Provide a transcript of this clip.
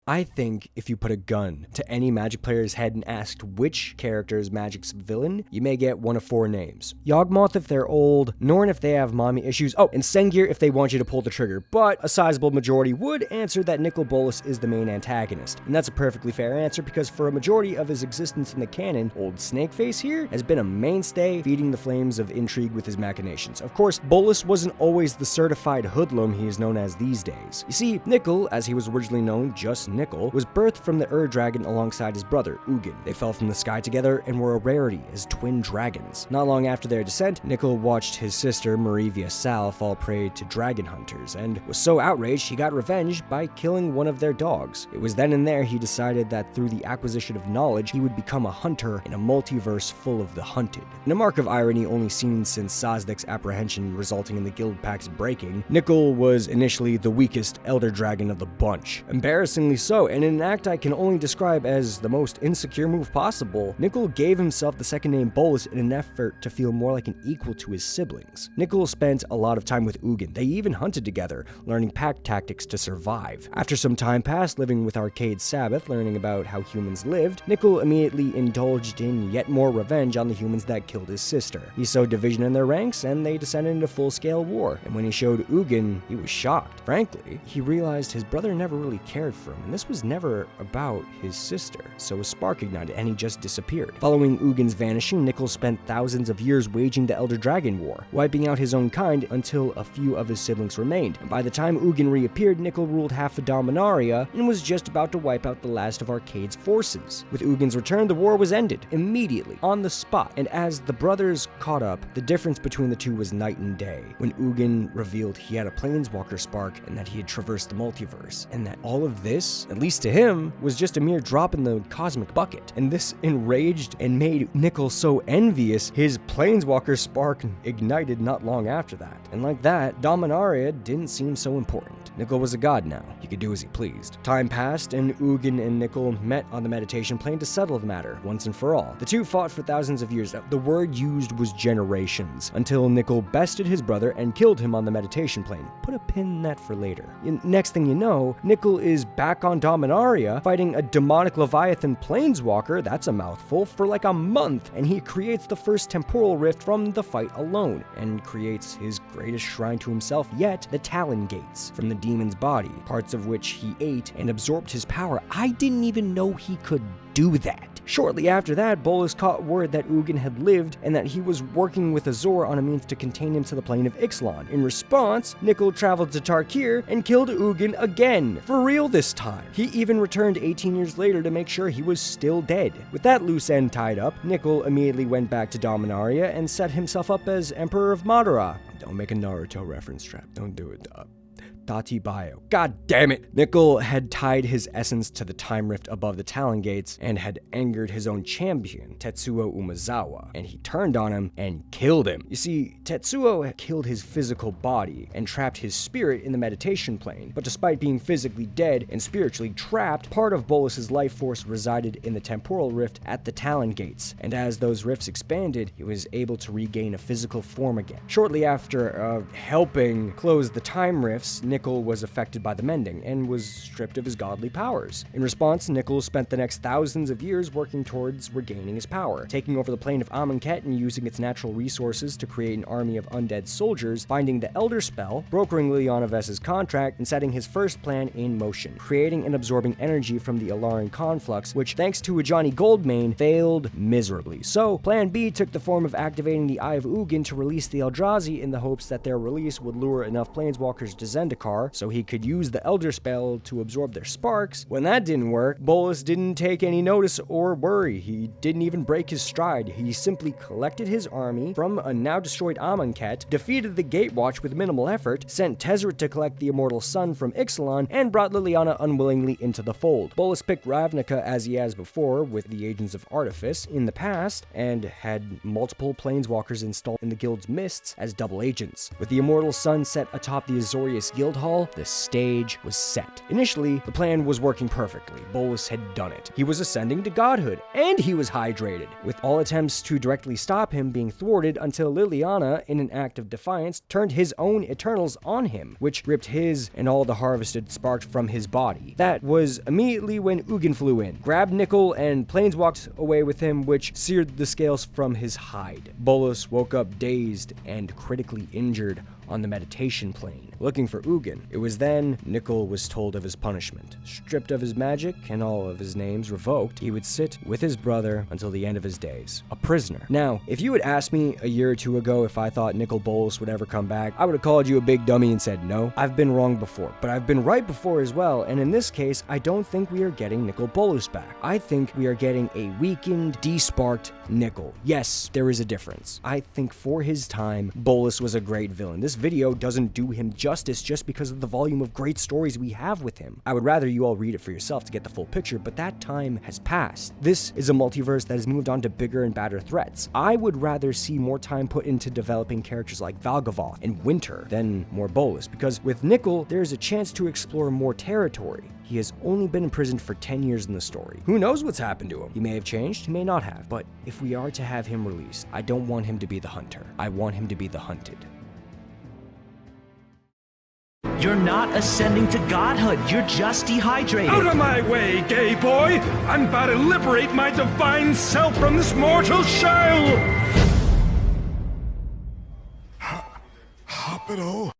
I think if you put a gun to any Magic player's head and asked which character is Magic's villain, you may get one of 4 names. Yawgmoth if they're old, Norn if they have mommy issues, and Sengir if they want you to pull the trigger, but a sizable majority would answer that Nicol Bolas is the main antagonist. And that's a perfectly fair answer because for a majority of his existence in the canon, old Snakeface here has been a mainstay, feeding the flames of intrigue with his machinations. Of course, Bolas wasn't always the certified hoodlum he is known as these days. You see, Nicol, as he was originally known, just Nicol, was birthed from the Dragon alongside his brother, Ugin. They fell from the sky together and were a rarity as twin dragons. Not long after their descent, Nicol watched his sister, Marivia Sal, fall prey to dragon hunters, and was so outraged he got revenge by killing one of their dogs. It was then and there he decided that through the acquisition of knowledge, he would become a hunter in a multiverse full of the hunted. In a mark of irony only seen since Sazdek's apprehension resulting in the guild pack's breaking, Nicol was initially the weakest elder dragon of the bunch. Embarrassingly so, and in an act I can only describe as the most insecure move possible, Nicol gave himself the second name Bolas in an effort to feel more like an equal to his siblings. Nicol spent a lot of time with Ugin. They even hunted together, learning pack tactics to survive. After some time passed living with Arcade Sabbath, learning about how humans lived, Nicol immediately indulged in yet more revenge on the humans that killed his sister. He sowed division in their ranks, and they descended into full-scale war. And when he showed Ugin, he was shocked. Frankly, he realized his brother never really cared for him, and this was never about his sister. So a spark ignited, and he just disappeared. Following Ugin's vanishing, Nicol spent thousands of years waging the Elder Dragon War, wiping out his own kind until a few of his siblings remained. And by the time Ugin reappeared, Nicol ruled half of Dominaria and was just about to wipe out the last of Arcade's forces. With Ugin's return, the war was ended, immediately, on the spot. And as the brothers caught up, the difference between the two was night and day. When Ugin revealed he had a Planeswalker spark and that he had traversed the multiverse, and that all of this, at least to him, was just a mere drop in the cosmic bucket. And this enraged and made Nicol so envious, his Planeswalker spark ignited not long after that. And like that, Dominaria didn't seem so important. Nicol was a god now. He could do as he pleased. Time passed, and Ugin and Nicol met on the meditation plane to settle the matter, once and for all. The two fought for thousands of years. The word used was generations, until Nicol bested his brother and killed him on the meditation plane. Put a pin in that for later. Next thing you know, Nicol is back on Dominaria, fighting a demonic Leviathan Planeswalker, that's a mouthful, for like a month, and he creates the first temporal rift from the fight alone, and creates his greatest shrine to himself yet, the Talon Gates, from the demon's body, parts of which he ate and absorbed his power. I didn't even know he could do that. Shortly after that, Bolas caught word that Ugin had lived and that he was working with Azor on a means to contain him to the plane of Ixalan. In response, Nicol traveled to Tarkir and killed Ugin again. For real this time. He even returned 18 years later to make sure he was still dead. With that loose end tied up, Nicol immediately went back to Dominaria and set himself up as Emperor of Madara. Don't make a Naruto reference, Trap. Don't do it. Dati Bio. God damn it! Nicol had tied his essence to the time rift above the Talon Gates and had angered his own champion, Tetsuo Umezawa, and he turned on him and killed him. You see, Tetsuo had killed his physical body and trapped his spirit in the meditation plane, but despite being physically dead and spiritually trapped, part of Bolas's life force resided in the temporal rift at the Talon Gates, and as those rifts expanded, he was able to regain a physical form again. Shortly after helping close the time rifts, Nicol was affected by the mending and was stripped of his godly powers. In response, Nicol spent the next thousands of years working towards regaining his power, taking over the plane of Amonkhet and using its natural resources to create an army of undead soldiers, finding the Elder Spell, brokering Liliana Vess's contract, and setting his first plan in motion, creating and absorbing energy from the Alaran conflux, which, thanks to Ajani Goldmane, failed miserably. So, Plan B took the form of activating the Eye of Ugin to release the Eldrazi in the hopes that their release would lure enough planeswalkers to Zendikar so he could use the Elder Spell to absorb their sparks. When that didn't work, Bolas didn't take any notice or worry. He didn't even break his stride. He simply collected his army from a now destroyed Amonkhet, defeated the Gatewatch with minimal effort, sent Tezzeret to collect the Immortal Sun from Ixalan, and brought Liliana unwillingly into the fold. Bolas picked Ravnica as he has before with the Agents of Artifice in the past, and had multiple planeswalkers installed in the guild's mists as double agents. With the Immortal Sun set atop the Azorius Guild Hall, the stage was set. Initially, the plan was working perfectly. Bolas had done it. He was ascending to godhood, and he was hydrated, with all attempts to directly stop him being thwarted until Liliana, in an act of defiance, turned his own Eternals on him, which ripped his and all the harvested spark from his body. That was immediately when Ugin flew in, grabbed Nicol, and planeswalked away with him, which seared the scales from his hide. Bolas woke up dazed and critically injured on the meditation plane, looking for Ugin. It was then Nicol was told of his punishment. Stripped of his magic and all of his names revoked, he would sit with his brother until the end of his days, a prisoner. Now, if you had asked me a year or two ago if I thought Nicol Bolas would ever come back, I would have called you a big dummy and said no. I've been wrong before, but I've been right before as well, and in this case, I don't think we are getting Nicol Bolas back. I think we are getting a weakened, desparked Nicol. Yes, there is a difference. I think for his time, Bolas was a great villain. This video doesn't do him justice just because of the volume of great stories we have with him. I would rather you all read it for yourself to get the full picture, but that time has passed. This is a multiverse that has moved on to bigger and badder threats. I would rather see more time put into developing characters like Valgavoth and Winter than more Bolas, because with Nicol, there is a chance to explore more territory. He has only been imprisoned for 10 years in the story. Who knows what's happened to him? He may have changed, he may not have, but if we are to have him released, I don't want him to be the hunter. I want him to be the hunted. You're not ascending to godhood, you're just dehydrated. Out of my way, gay boy! I'm about to liberate my divine self from this mortal shell! Hospital?